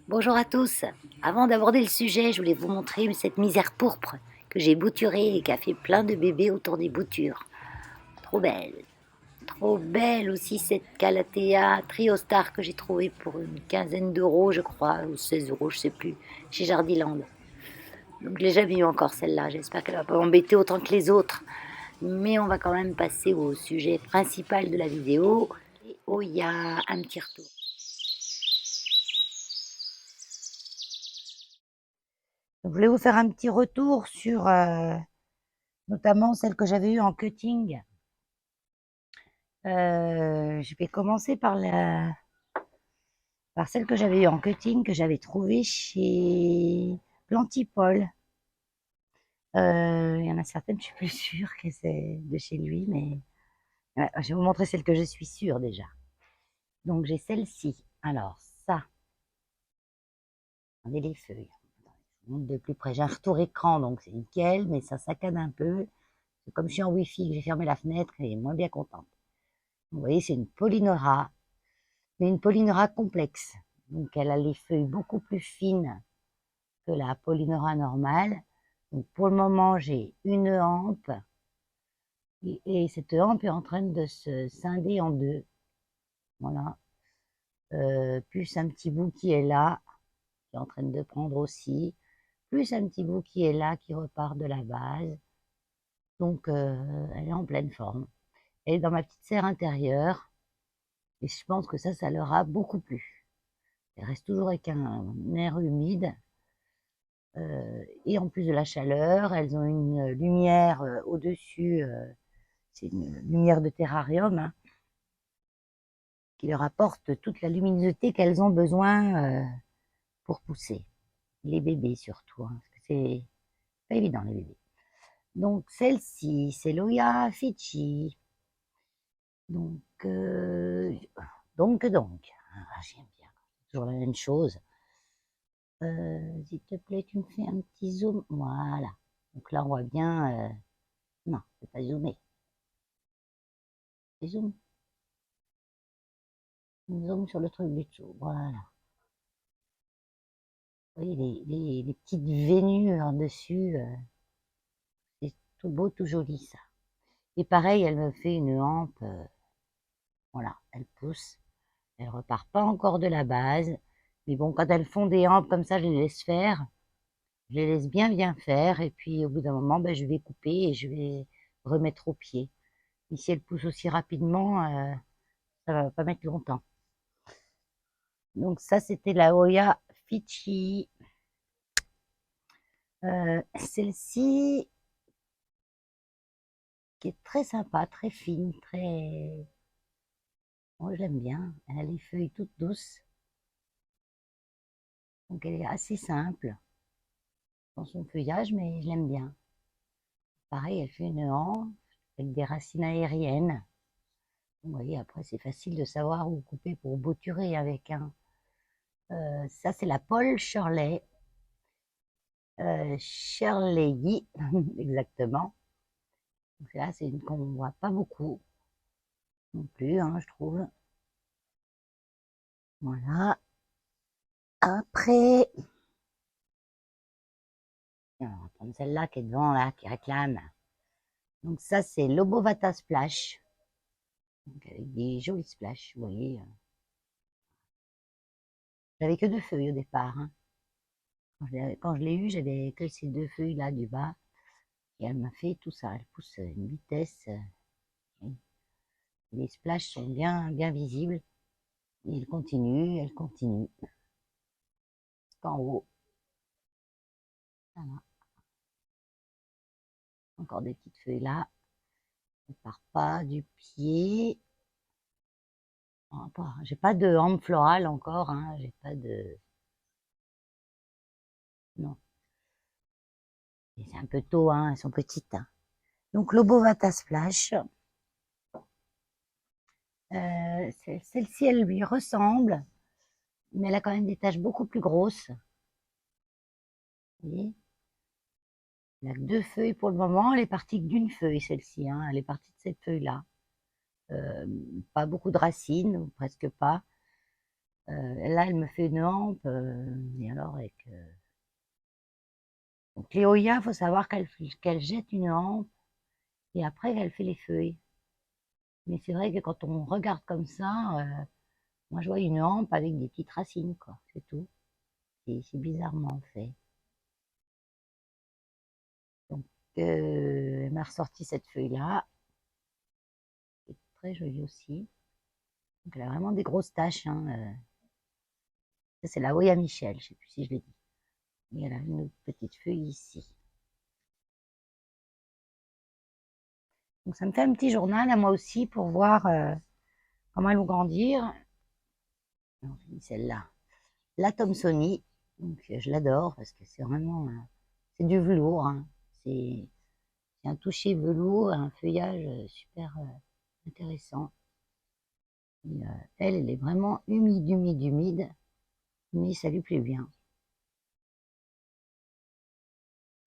Bonjour à tous. Avant d'aborder le sujet, je voulais vous montrer cette misère pourpre que j'ai bouturée et qui a fait plein de bébés autour des boutures. Trop belle. Trop belle aussi cette Calathea Triostar que j'ai trouvée pour une quinzaine d'euros, je crois, ou 16 euros, je sais plus, chez Jardiland. Donc je l'ai jamais eu encore celle-là. J'espère qu'elle va pas m'embêter autant que les autres. Mais on va quand même passer au sujet principal de la vidéo. Oh, il y a un petit retour. Donc, je voulais vous faire un petit retour sur notamment celle que j'avais eue en cutting. Je vais commencer par celle que j'avais eue en cutting, que j'avais trouvée chez Plantipol. Il y en a certaines, je suis plus sûre que c'est de chez lui, mais je vais vous montrer celle que je suis sûre déjà. Donc j'ai celle-ci. Alors ça, regardez les feuilles. Je vous montre de plus près. J'ai un retour écran, donc c'est nickel, mais ça saccade un peu. Comme je suis en Wi-Fi, que j'ai fermé la fenêtre, elle est moins bien contente. Vous voyez, c'est une Polynora, mais une Polynora complexe. Donc elle a les feuilles beaucoup plus fines que la Polynora normale. Donc pour le moment, j'ai une hampe et cette hampe est en train de se scinder en deux. Voilà. Plus un petit bout qui est là, qui est en train de prendre aussi. Plus un petit bout qui est là, qui repart de la base. Donc elle est en pleine forme. Elle est dans ma petite serre intérieure. Et je pense que ça leur a beaucoup plu. Elle reste toujours avec un air humide. Et en plus de la chaleur, elles ont une lumière au-dessus, c'est une lumière de terrarium, hein, qui leur apporte toute la luminosité qu'elles ont besoin pour pousser. Les bébés surtout, hein, parce que c'est pas évident les bébés. Donc celle-ci, c'est l'Oya Fichi. Donc, j'aime bien, toujours la même chose. S'il te plaît, tu me fais un petit zoom. Voilà. Donc là, on voit bien. Non, c'est pas zoomé. C'est zoom. Zoom sur le truc du dessous. Voilà. Vous voyez les petites vénures dessus. C'est tout beau, tout joli, ça. Et pareil, elle me fait une hampe. Voilà, elle pousse. Elle repart pas encore de la base. Mais bon, quand elles font des hampes comme ça, je les laisse faire. Je les laisse bien faire. Et puis, au bout d'un moment, ben, je vais couper et je vais remettre au pied. Et si elle pousse aussi rapidement, ça va pas mettre longtemps. Donc ça, c'était la Oya Fichi. Celle-ci, qui est très sympa, très fine, très... Moi, j'aime bien. Elle a les feuilles toutes douces. Donc, elle est assez simple dans son feuillage, mais je l'aime bien. Pareil, elle fait une hanche avec des racines aériennes. Vous voyez, après, c'est facile de savoir où couper pour bouturer avec un. Ça, c'est la Paul Shirley. Shirley, exactement. Donc là, c'est une qu'on ne voit pas beaucoup non plus, hein, je trouve. Voilà. Après, on va prendre celle-là qui est devant, là, qui réclame. Donc ça, c'est l'Obovata Splash. Donc avec des jolis splashes, vous voyez. J'avais que deux feuilles au départ, hein. Quand je l'ai eu, j'avais que ces deux feuilles-là du bas. Et elle m'a fait tout ça. Elle pousse à une vitesse. Les splashes sont bien visibles. Et elle continue. En haut. Voilà. Encore des petites feuilles là. Elle part pas du pied. J'ai pas de hampe florale encore, hein. J'ai pas de. Non. C'est un peu tôt, hein. Elles sont petites, hein. Donc, l'Obovata Splash. Celle-ci, elle lui ressemble, mais elle a quand même des taches beaucoup plus grosses. Vous voyez, elle a que deux feuilles pour le moment. Elle est partie que d'une feuille, celle-ci, hein. Elle est partie de cette feuille-là. Pas beaucoup de racines, ou presque pas. Là, elle me fait une hampe, et alors avec... Donc les Oya, il faut savoir qu'elle jette une hampe et après elle fait les feuilles. Mais c'est vrai que quand on regarde comme ça, moi je vois une hampe avec des petites racines, quoi, c'est tout. C'est bizarrement fait. Donc elle m'a ressorti cette feuille-là, c'est très joli aussi. Donc elle a vraiment des grosses taches, hein. Ça c'est la Oya Michel, je sais plus si je l'ai dit. Et elle a une autre petite feuille ici. Donc ça me fait un petit journal à moi aussi pour voir comment elles vont grandir. Celle-là, la Thomsonie, donc je l'adore parce que c'est vraiment c'est du velours, hein. C'est un toucher velours, un feuillage super intéressant. Et, elle est vraiment humide, humide, humide, mais ça lui plaît bien.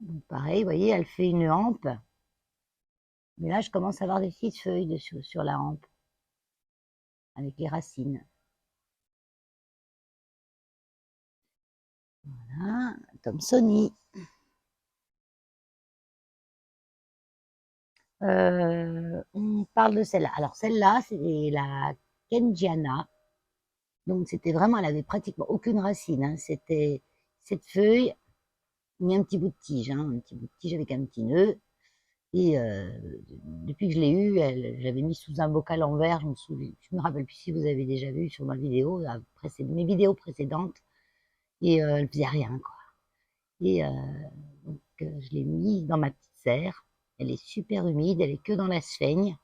Donc pareil, vous voyez, elle fait une hampe, mais là je commence à avoir des petites feuilles dessus, sur la hampe, avec les racines. Voilà, Thomsonie. On parle de celle-là. Alors celle-là, c'est la Kenjiana. Donc c'était vraiment, elle avait pratiquement aucune racine, hein. C'était cette feuille, mais un petit bout de tige, hein, un petit bout de tige avec un petit nœud. Et depuis que je l'ai eue, j'avais mis sous un bocal en verre. Je me rappelle plus si vous avez déjà vu sur ma vidéo, mes vidéos précédentes, et elle faisait rien, quoi. Et donc je l'ai mise dans ma petite serre. Elle est super humide, elle est que dans la sphaigne.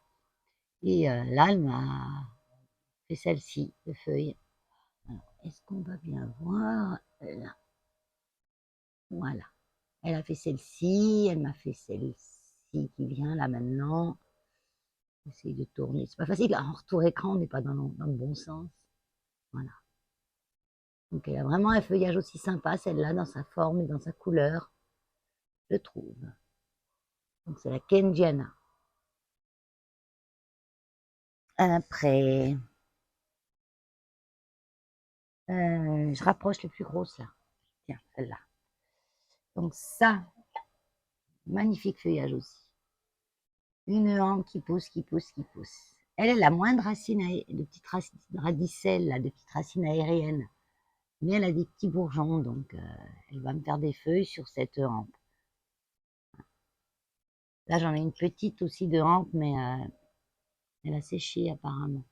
Et là, elle m'a fait celle-ci de feuille. Alors, est-ce qu'on va bien voir là? Voilà. Elle a fait celle-ci, elle m'a fait celle-ci qui vient là maintenant. J'essaye de tourner. C'est pas facile. En retour écran, on n'est pas dans le bon sens. Voilà. Donc elle a vraiment un feuillage aussi sympa, celle-là, dans sa forme et dans sa couleur, je trouve. Donc c'est la Kenjiana. Après, je rapproche les plus grosses là. Tiens, celle-là. Donc ça, magnifique feuillage aussi. Une hampe qui pousse, qui pousse, qui pousse. Elle a moins de racines, de petites racines, radicelles, là, de petites racines aériennes. Mais elle a des petits bourgeons, donc elle va me faire des feuilles sur cette hampe. Là, j'en ai une petite aussi de hampe, mais elle a séché apparemment.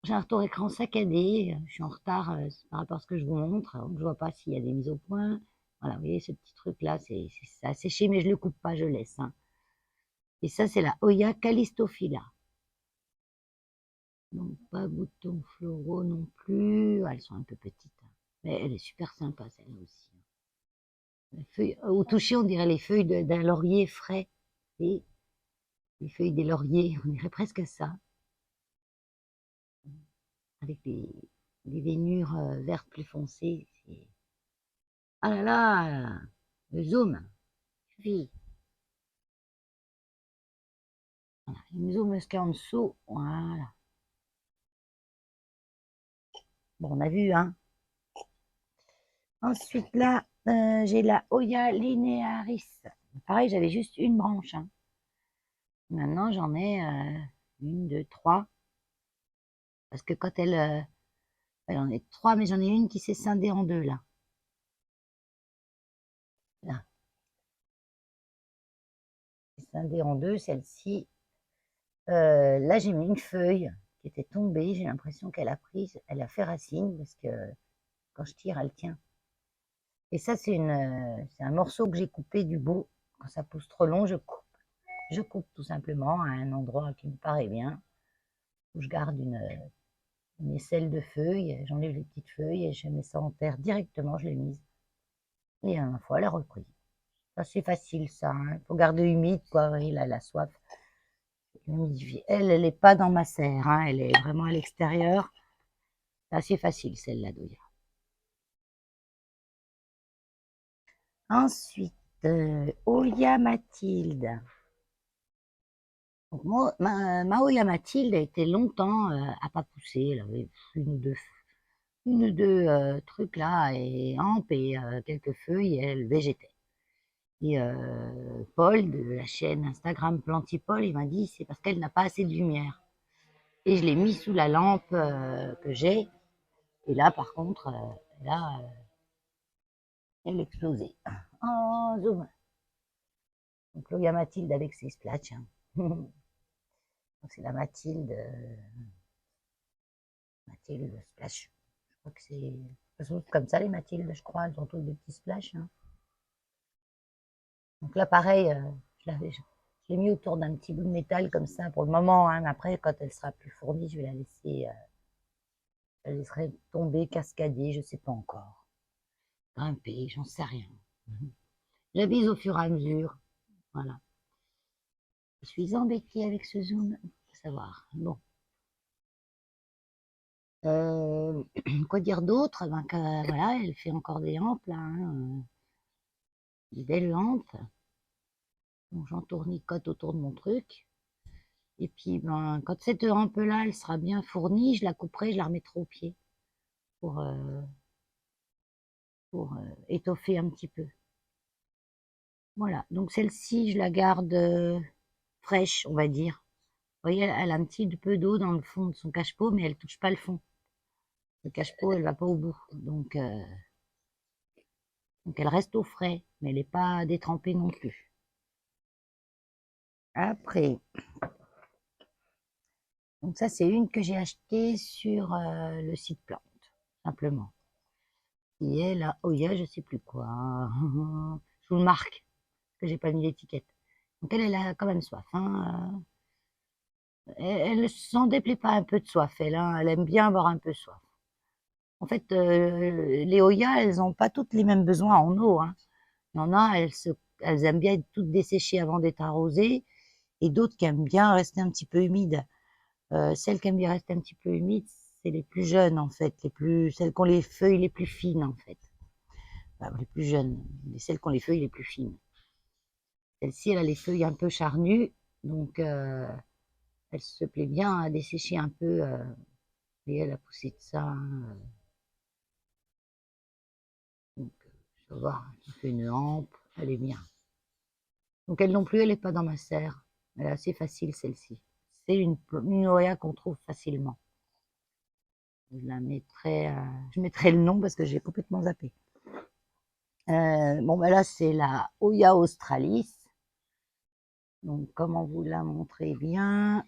J'ai un retour écran saccadé, je suis en retard par rapport à ce que je vous montre, donc je vois pas s'il y a des mises au point. Voilà, vous voyez ce petit truc là, ça a séché, mais je le coupe pas, je laisse, hein. Et ça, c'est la Oya Callistophila. Donc pas boutons floraux non plus, elles sont un peu petites, hein. Mais elle est super sympa celle-là aussi. Les feuilles, au toucher, on dirait les feuilles d'un laurier frais. Et les feuilles des lauriers, on dirait presque ça. Avec des veinures vertes plus foncées. Ah là là, le zoom, suffit. Voilà, le zoom jusqu'en dessous, voilà. Bon, on a vu, hein. Ensuite, là, j'ai la Oya linearis. Pareil, j'avais juste une branche, hein. Maintenant, j'en ai une, deux, trois. Parce que quand j'en ai trois, mais j'en ai une qui s'est scindée en deux, là. Là, scindée en deux, celle-ci. Là, j'ai mis une feuille qui était tombée. J'ai l'impression qu'elle a pris, elle a fait racine parce que quand je tire, elle tient. Et ça, c'est un morceau que j'ai coupé du bout. Quand ça pousse trop long, je coupe. Je coupe tout simplement à un endroit qui me paraît bien, où je garde une aisselle de feuilles. J'enlève les petites feuilles et je mets ça en terre directement. Je l'ai mise. Et à la fois, elle a repris. Ça, c'est facile, ça, hein. Faut garder humide, quoi. Oui, là, la soif. Elle n'est pas dans ma serre, hein. Elle est vraiment à l'extérieur. C'est assez facile, celle-là, Doya. Ensuite, Olia Mathilde. Donc, ma Olia Mathilde a été longtemps à pas pousser. Elle avait une ou deux une ou deux trucs là, et hampes et quelques feuilles, et elle végétait. Et Paul, de la chaîne Instagram Plantipol, il m'a dit, c'est parce qu'elle n'a pas assez de lumière. Et je l'ai mis sous la lampe que j'ai. Et là, par contre, là, elle explosait. Oh, zoom. Donc là, il y a Mathilde avec ses splatchs. Hein. C'est la Mathilde Splash. Je crois que c'est. Elles sont comme ça, les Mathildes, je crois. Elles ont toutes des petits splashs. Hein. Donc là, pareil, je l'ai mis autour d'un petit bout de métal comme ça pour le moment. Hein. Mais après, quand elle sera plus fournie, je vais la laisserai tomber, cascader, je sais pas encore. Grimper, j'en sais rien. J'avise au fur et à mesure. Voilà. Je suis embêtée avec ce zoom. Faut savoir. Bon. Quoi dire d'autre? Ben, voilà, elle fait encore des lampes, là. Hein. Des belles lampes. Donc j'en tournicote autour de mon truc. Et puis, ben, quand cette rampe-là, elle sera bien fournie, je la couperai, je la remettrai au pied pour, euh, pour étoffer un petit peu. Voilà, donc celle-ci, je la garde fraîche, on va dire. Vous voyez, elle a un petit peu d'eau dans le fond de son cache-pot, mais elle touche pas le fond. Le cache-pot, elle va pas au bout. Donc elle reste au frais, mais elle n'est pas détrempée non plus. Après, donc ça, c'est une que j'ai achetée sur le site Plante, simplement. Qui est la Oya, je sais plus quoi. Je vous le marque, parce que j'ai pas mis l'étiquette. Donc elle a quand même soif. Hein. Elle ne s'en déplaît pas un peu de soif, elle. Hein. Elle aime bien avoir un peu soif. En fait, les Oya, elles n'ont pas toutes les mêmes besoins en eau. Hein. Il y en a, elles aiment bien être toutes desséchées avant d'être arrosées, et d'autres qui aiment bien rester un petit peu humides. Celles qui aiment bien rester un petit peu humides, c'est les plus jeunes, en fait, celles qui ont les feuilles les plus fines, en fait. Enfin, les plus jeunes, mais celles qui ont les feuilles les plus fines. Celle-ci, elle a les feuilles un peu charnues, donc elle se plaît bien à dessécher un peu. Et elle a poussé de ça. Hein. Donc, je vais voir, elle fait une hampe, elle est bien. Donc elle non plus, elle n'est pas dans ma serre. Elle est assez facile, celle-ci. C'est une Oya qu'on trouve facilement. Je mettrai le nom parce que j'ai complètement zappé. Bon, ben là, c'est la Oya australis. Donc, comme on vous l'a montré bien,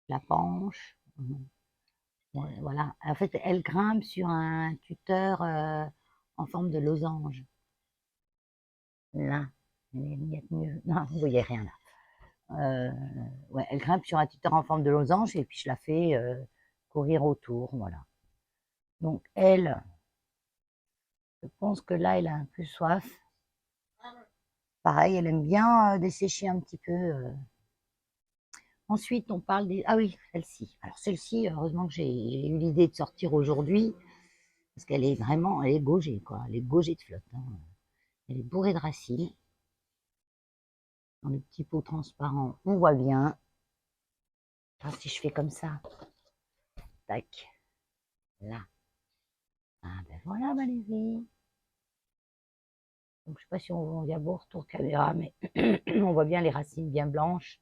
la penche. Voilà. En fait, elle grimpe sur un tuteur en forme de losange. Là. Non, vous voyez rien là. Ouais, elle grimpe sur un tuteur en forme de losange et puis je la fais courir autour. Voilà. Donc, elle, je pense que là, elle a un peu soif. Pareil, elle aime bien dessécher un petit peu. Ensuite, on parle des... Ah oui, celle-ci. Alors celle-ci, heureusement que j'ai eu l'idée de sortir aujourd'hui, parce qu'elle est vraiment, elle est gaugée, quoi. Elle est gaugée de flotte. Hein. Elle est bourrée de racines. Dans le petit pot transparent, on voit bien. Alors, si je fais comme ça, tac, là. Ah ben voilà Valérie. Donc je sais pas si on y a beau retour caméra, mais on voit bien les racines bien blanches.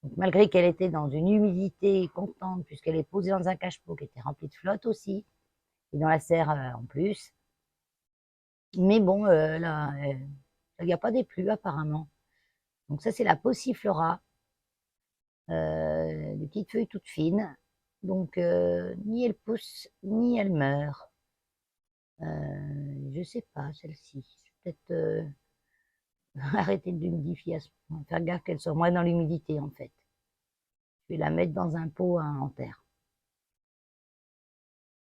Donc malgré qu'elle était dans une humidité constante, puisqu'elle est posée dans un cache-pot qui était rempli de flotte aussi, et dans la serre en plus. Mais bon, là, il n'y a pas des pluies apparemment. Donc ça, c'est la Passiflora, des petites feuilles toutes fines. Donc ni elle pousse, ni elle meurt. Je sais pas, celle-ci. Peut-être arrêter de l'humidifier, faire gaffe qu'elle soit moins dans l'humidité en fait. Je vais la mettre dans un pot en terre.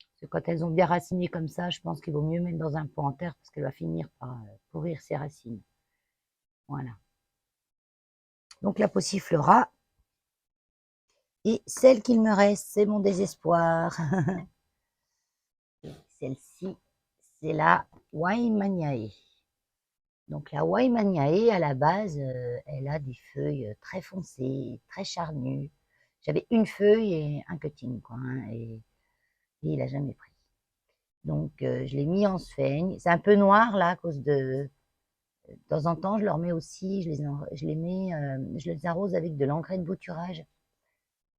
Parce que quand elles ont bien raciné comme ça, je pense qu'il vaut mieux mettre dans un pot en terre parce qu'elle va finir par pourrir ses racines. Voilà. Donc la Passiflora. Et celle qu'il me reste, c'est mon désespoir. Celle-ci, c'est la Waimaniae. Donc la Waimaniae, à la base, elle a des feuilles très foncées, très charnues. J'avais une feuille et un cutting, quoi. Hein, et et il a jamais pris. Donc, je l'ai mis en sphaigne. C'est un peu noir, là, à cause de... De temps en temps, je leur mets aussi, je les arrose avec de l'engrais de bouturage.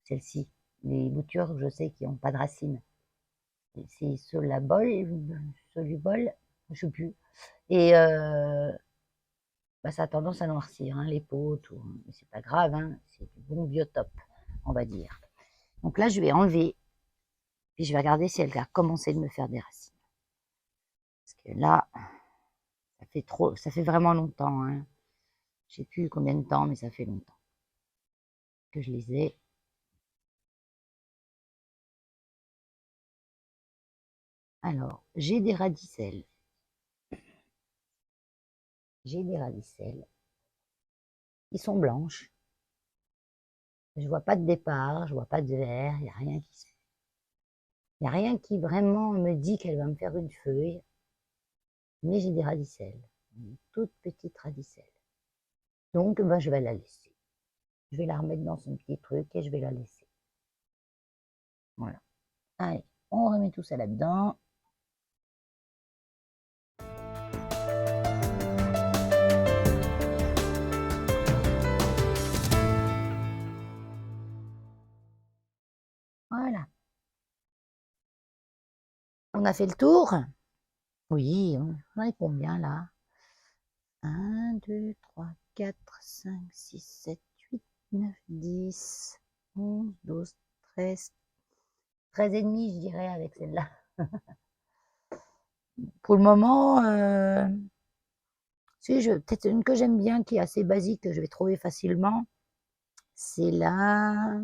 Celle-ci, les boutures, je sais, qui n'ont pas de racines. C'est Solubol, je sais plus. Et bah, ça a tendance à noircir, hein, les peaux, tout. Mais c'est pas grave, hein, c'est du bon biotope, on va dire. Donc là, je vais enlever, puis je vais regarder si elle a commencé de me faire des racines. Parce que là, ça fait vraiment longtemps, hein. Je sais plus combien de temps, mais ça fait longtemps que je les ai. Alors, j'ai des radicelles. J'ai des radicelles. Ils sont blanches. Je vois pas de départ, je vois pas de vert, il n'y a rien qui Il n'y a rien qui vraiment me dit qu'elle va me faire une feuille, mais j'ai des radicelles, une toute petite radicelle. Donc, ben, je vais la laisser. Je vais la remettre dans son petit truc et je vais la laisser. Voilà. Allez, on remet tout ça là-dedans. Voilà. On a fait le tour? Oui, on en est combien là? 1, 2, 3, 4, 5, 6, 7, 8, 9, 10, 11, 12, 13. 13 et demi, je dirais, avec celle-là. Pour le moment, peut-être une que j'aime bien, qui est assez basique, que je vais trouver facilement. C'est là,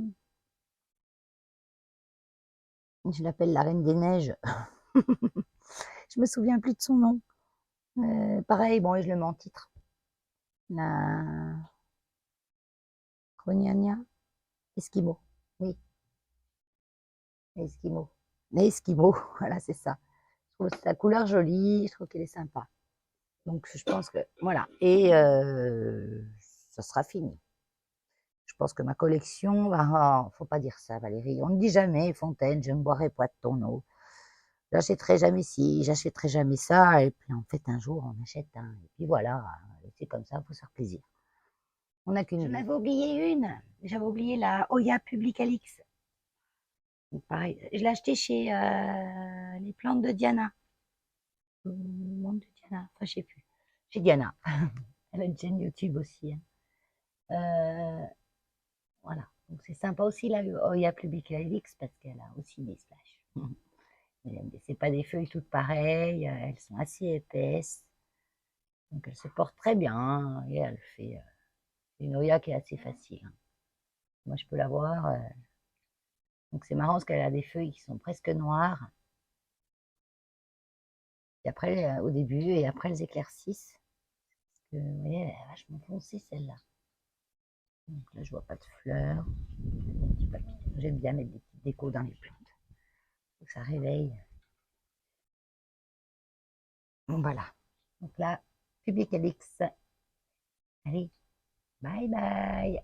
je l'appelle la Reine des Neiges. Je me souviens plus de son nom. Pareil, bon, et je le mets en titre. La Rognagna, Esquimau. Oui, Esquimau. Esquimau, voilà, c'est ça. Je trouve sa couleur jolie, je trouve qu'elle est sympa. Donc, je pense que, voilà. Et ça sera fini. Je pense que ma collection va... Oh, faut pas dire ça, Valérie. On ne dit jamais, Fontaine, je ne boirai pas de ton eau. J'achèterai jamais ci, j'achèterai jamais ça. Et puis, en fait, un jour, on achète un. Et puis voilà, c'est comme ça, il faut se faire plaisir. On n'a qu'une. J'en avais oublié une. J'avais oublié la Oya Publicalix. Donc, pareil, je l'ai acheté chez les plantes de Diana. Plantes de Diana, enfin, je sais plus. Chez Diana. Elle a une chaîne YouTube aussi, hein. Voilà. Donc c'est sympa aussi la Oya Publicalix parce qu'elle a aussi des splash. C'est pas des feuilles toutes pareilles, elles sont assez épaisses. Donc elle se porte très bien et elle fait une Oya qui est assez facile, hein. Moi je peux la voir. Donc c'est marrant parce qu'elle a des feuilles qui sont presque noires. Et après, au début, et après elles éclaircissent. Parce que, vous voyez, elle est vachement foncée celle-là. Donc là je vois pas de fleurs. J'aime bien mettre des petites décos dans les plantes. Donc ça réveille. Bon voilà. Donc là, Publicalix. Allez, bye bye.